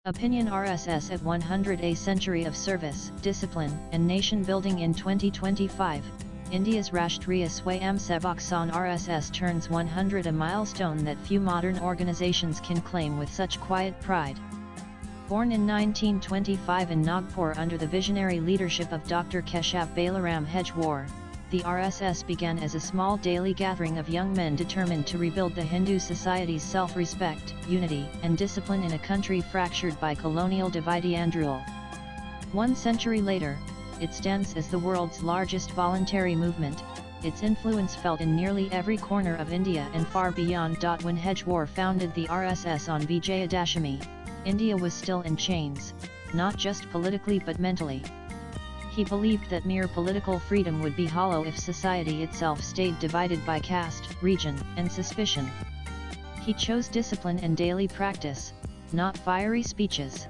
Opinion RSS at 100 A Century of Service, Discipline, and Nation Building in 2025, India's Rashtriya Swayamsevak Sangh RSS turns 100, a milestone that few modern organizations can claim with such quiet pride. Born in 1925 in Nagpur under the visionary leadership of Dr. Keshav Balaram Hedgewar, the RSS began as a small daily gathering of young men determined to rebuild the Hindu society's self-respect, unity, and discipline in a country fractured by colonial divide and rule. 1 century later, it stands as the world's largest voluntary movement, its influence felt in nearly every corner of India and far beyond. When Hedgewar founded the RSS on Vijayadashami, India was still in chains, not just politically but mentally. He believed that mere political freedom would be hollow if society itself stayed divided by caste, region, and suspicion. He chose discipline and daily practice, not fiery speeches.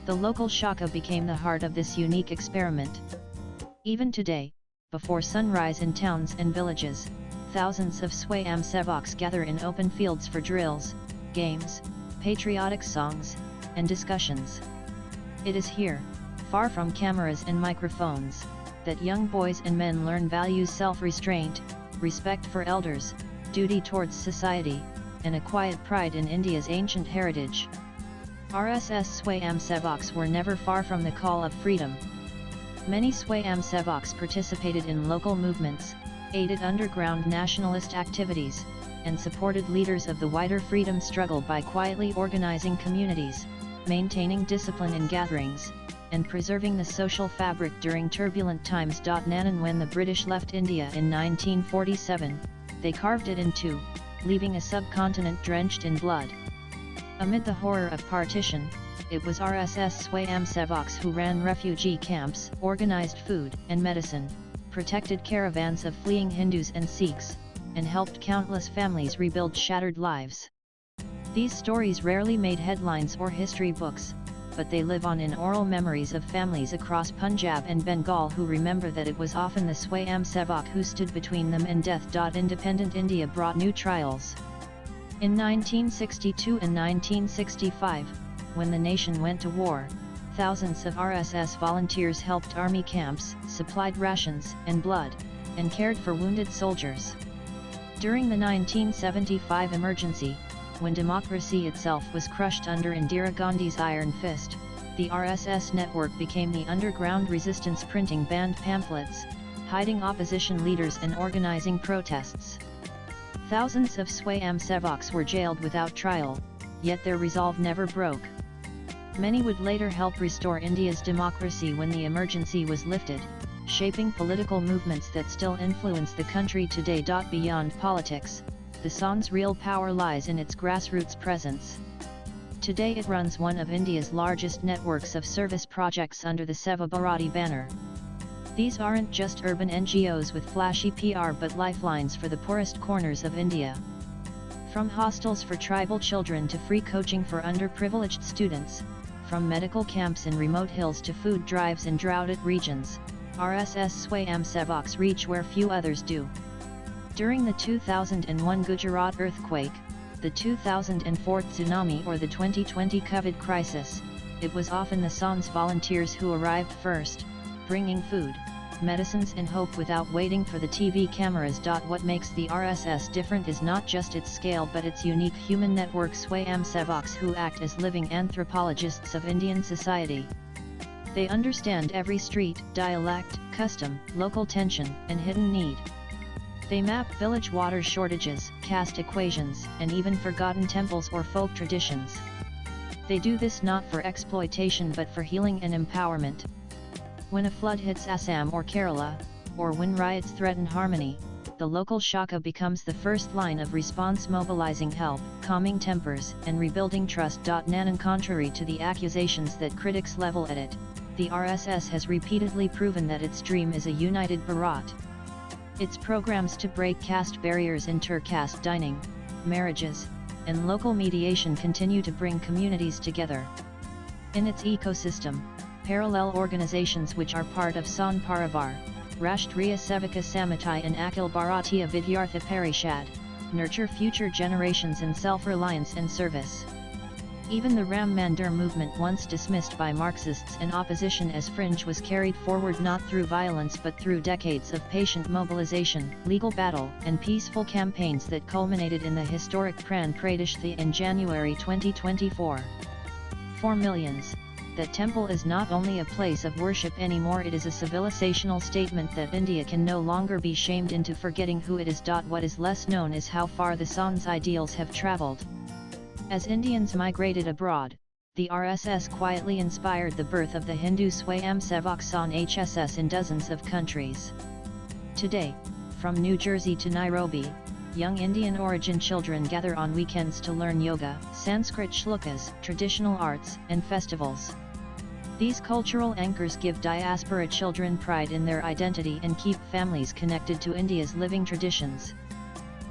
The local Shaka became the heart of this unique experiment. Even today, before sunrise in towns and villages, thousands of Swayamsevaks gather in open fields for drills, games, patriotic songs, and discussions. It is here, far from cameras and microphones, that young boys and men learn values: self-restraint, respect for elders, duty towards society, and a quiet pride in India's ancient heritage. RSS Swayamsevaks were never far from the call of freedom. Many Swayamsevaks participated in local movements, aided underground nationalist activities, and supported leaders of the wider freedom struggle by quietly organizing communities, maintaining discipline in gatherings, and preserving the social fabric during turbulent times. When the British left India in 1947, they carved it in two, leaving a subcontinent drenched in blood. Amid the horror of partition, it was RSS Swayamsevaks who ran refugee camps, organized food and medicine, protected caravans of fleeing Hindus and Sikhs, and helped countless families rebuild shattered lives. These stories rarely made headlines or history books, but they live on in oral memories of families across Punjab and Bengal who remember that it was often the Swayamsevak who stood between them and death. Independent India brought new trials. In 1962 and 1965, when the nation went to war, thousands of RSS volunteers helped army camps, supplied rations and blood, and cared for wounded soldiers. During the 1975 emergency, when democracy itself was crushed under Indira Gandhi's iron fist, the RSS network became the underground resistance, printing banned pamphlets, hiding opposition leaders and organizing protests. Thousands of Swayamsevaks were jailed without trial, yet their resolve never broke. Many would later help restore India's democracy when the emergency was lifted, shaping political movements that still influence the country today. Beyond politics, the Sangh's real power lies in its grassroots presence. Today it runs one of India's largest networks of service projects under the Seva Bharati banner. These aren't just urban NGOs with flashy PR but lifelines for the poorest corners of India. From hostels for tribal children to free coaching for underprivileged students, from medical camps in remote hills to food drives in droughted regions, RSS Swayamsevaks reach where few others do. During the 2001 Gujarat earthquake, the 2004 tsunami or the 2020 COVID crisis, it was often the Sangh's volunteers who arrived first, bringing food, medicines and hope without waiting for the TV cameras. What makes the RSS different is not just its scale but its unique human network: Swayamsevaks who act as living anthropologists of Indian society. They understand every street, dialect, custom, local tension, and hidden need. They map village water shortages, caste equations, and even forgotten temples or folk traditions. They do this not for exploitation but for healing and empowerment. When a flood hits Assam or Kerala, or when riots threaten harmony, the local Shaka becomes the first line of response, mobilizing help, calming tempers, and rebuilding trust. Contrary to the accusations that critics level at it, the RSS has repeatedly proven that its dream is a united Bharat. Its programs to break caste barriers, inter-caste dining, marriages, and local mediation continue to bring communities together. In its ecosystem, parallel organizations which are part of Sangh Parivar, Rashtriya Sevaka Samiti and Akhil Bharatiya Vidyartha Parishad, nurture future generations in self-reliance and service. Even the Ram Mandir movement, once dismissed by Marxists and opposition as fringe, was carried forward not through violence but through decades of patient mobilization, legal battle, and peaceful campaigns that culminated in the historic Pran Pratishtha in January 2024. For millions, that temple is not only a place of worship anymore, it is a civilizational statement that India can no longer be shamed into forgetting who it is. What is less known is how far the Sang's ideals have travelled. As Indians migrated abroad, the RSS quietly inspired the birth of the Hindu Swayamsevak Sangh (HSS) in dozens of countries. Today, from New Jersey to Nairobi, young Indian origin children gather on weekends to learn yoga, Sanskrit shlokas, traditional arts, and festivals. These cultural anchors give diaspora children pride in their identity and keep families connected to India's living traditions.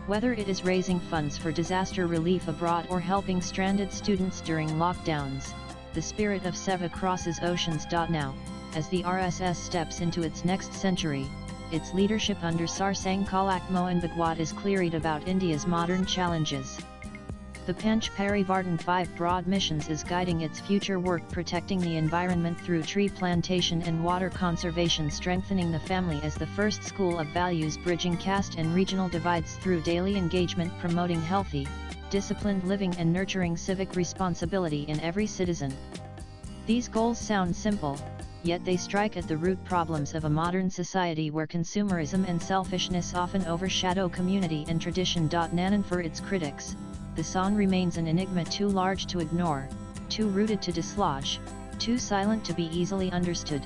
Whether it is raising funds for disaster relief abroad or helping stranded students during lockdowns, the spirit of Seva crosses oceans. Now, as the RSS steps into its next century, its leadership under Sarsang Kalak Mohan Bhagwat is clear about India's modern challenges. The Panch Parivartan 5 broad missions is guiding its future work, protecting the environment through tree plantation and water conservation, strengthening the family as the first school of values, bridging caste and regional divides through daily engagement, promoting healthy, disciplined living and nurturing civic responsibility in every citizen. These goals sound simple, yet they strike at the root problems of a modern society where consumerism and selfishness often overshadow community and tradition. Nanan for its critics, the Sangh remains an enigma too large to ignore, too rooted to dislodge, too silent to be easily understood.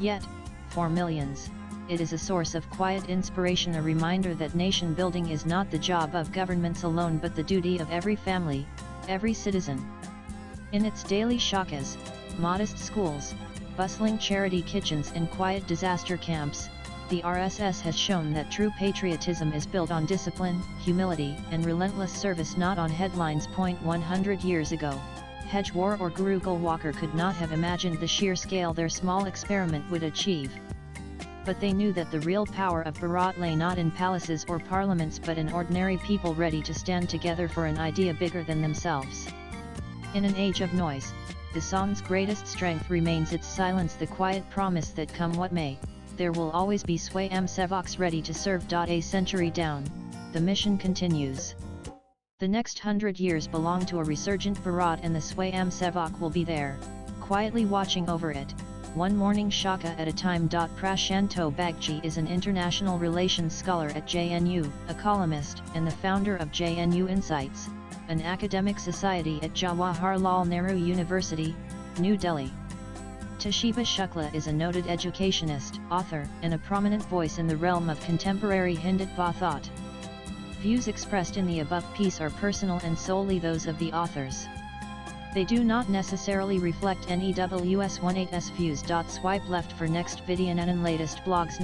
Yet, for millions, it is a source of quiet inspiration, a reminder that nation building is not the job of governments alone but the duty of every family, every citizen. In its daily shakas, modest schools, bustling charity kitchens and quiet disaster camps, the RSS has shown that true patriotism is built on discipline, humility, and relentless service, not on headlines. 100 years ago, Hedgewar or Gurukul Walker could not have imagined the sheer scale their small experiment would achieve. But they knew that the real power of Bharat lay not in palaces or parliaments but in ordinary people ready to stand together for an idea bigger than themselves. In an age of noise, the Sangh's greatest strength remains its silence, the quiet promise that come what may, there will always be Swayamsevaks ready to serve. A century down, the mission continues. The next 100 years belong to a resurgent Bharat, and the Swayamsevak will be there, quietly watching over it, one morning shaka at a time. Prashanto Bagchi is an international relations scholar at JNU, a columnist, and the founder of JNU Insights, an academic society at Jawaharlal Nehru University, New Delhi. Toshiba Shukla is a noted educationist, author, and a prominent voice in the realm of contemporary Hindutva thought. Views expressed in the above piece are personal and solely those of the authors. They do not necessarily reflect NEWS18's views. Swipe left for next video and latest blogs.